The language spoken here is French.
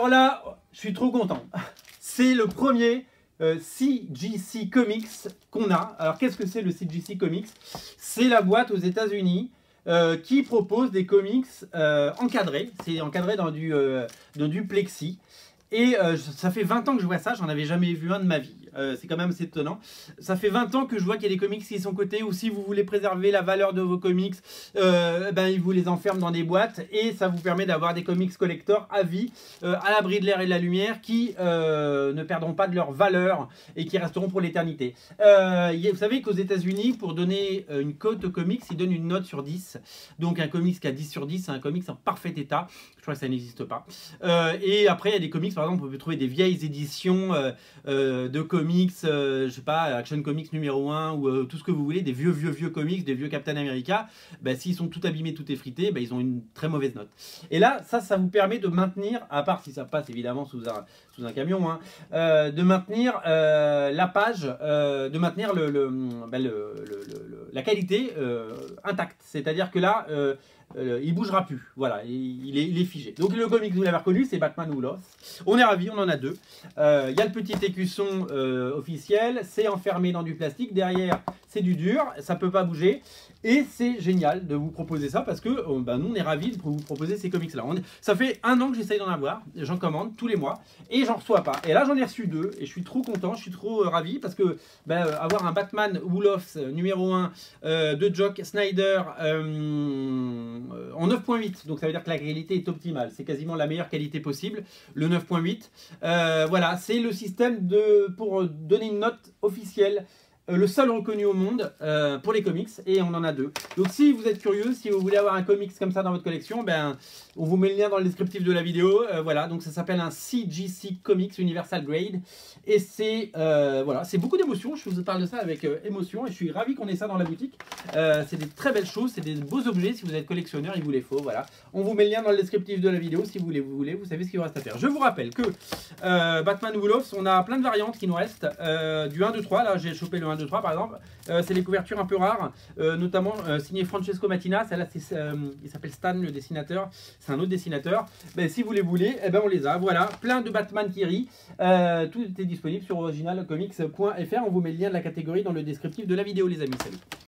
Alors là, je suis trop content. C'est le premier CGC Comics qu'on a. Alors qu'est-ce que c'est le CGC Comics? C'est la boîte aux États-Unis qui propose des comics encadrés. C'est encadré dans du plexi. Et ça fait 20 ans que je vois ça, j'en avais jamais vu un de ma vie. C'est quand même assez étonnant. Ça fait 20 ans que je vois qu'il y a des comics qui sont cotés, ou si vous voulez préserver la valeur de vos comics, ben, ils vous les enferment dans des boîtes, et ça vous permet d'avoir des comics collector à vie, à l'abri de l'air et de la lumière, qui ne perdront pas de leur valeur et qui resteront pour l'éternité. Vous savez qu'aux États-Unis, pour donner une cote aux comics, ils donnent une note sur 10. Donc un comics qui a 10 sur 10, c'est un comics en parfait état. Je crois que ça n'existe pas. Et après, il y a des comics, par exemple, on peut trouver des vieilles éditions de comics, je sais pas, Action Comics numéro 1 ou tout ce que vous voulez, des vieux comics, des vieux Captain America. Ben, s'ils sont tout abîmés, tout effrités, ben, ils ont une très mauvaise note. Et là, ça vous permet de maintenir, à part si ça passe évidemment sous un camion, hein, de maintenir la page, de maintenir la qualité intacte. C'est-à-dire que là, il bougera plus, voilà, il est figé. Donc le comic, vous l'avez reconnu, c'est Batman Who Lost. On est ravis, on en a deux. Il y a le petit écusson officiel, c'est enfermé dans du plastique. Derrière, c'est du dur, ça peut pas bouger. Et c'est génial de vous proposer ça parce que ben, nous on est ravis de vous proposer ces comics là. Ça fait 1 an que j'essaye d'en avoir, j'en commande tous les mois et j'en reçois pas. Et là j'en ai reçu 2 et je suis trop content, je suis trop ravi parce que ben, avoir un Batman Who Lost numéro 1 de Jock Snyder en 9.8, donc ça veut dire que la qualité est optimale, c'est quasiment la meilleure qualité possible, le 9.8. Voilà, c'est le système pour donner une note officielle. Le seul reconnu au monde pour les comics, et on en a 2. Donc si vous êtes curieux, si vous voulez avoir un comics comme ça dans votre collection, ben, on vous met le lien dans le descriptif de la vidéo. Voilà, donc ça s'appelle un CGC Comics Universal Grade. Et c'est voilà, c'est beaucoup d'émotions. Je vous parle de ça avec émotion et je suis ravi qu'on ait ça dans la boutique. C'est des très belles choses, c'est des beaux objets. Si vous êtes collectionneur, il vous les faut. Voilà, on vous met le lien dans le descriptif de la vidéo si vous voulez, vous savez ce qu'il vous reste à faire. Je vous rappelle que Batman Who Lost, on a plein de variantes qui nous restent. Du 1, 2, 3, là j'ai chopé le 1, 2, 3 par exemple. C'est des couvertures un peu rares, notamment signé Francesco Mattina. Celle-là, il s'appelle Stan, le dessinateur. C'est un autre dessinateur. Ben, si vous les voulez, eh ben, on les a. Voilà, plein de Batman qui rit. Tout est disponible sur originalcomics.fr. On vous met le lien de la catégorie dans le descriptif de la vidéo, les amis. Salut.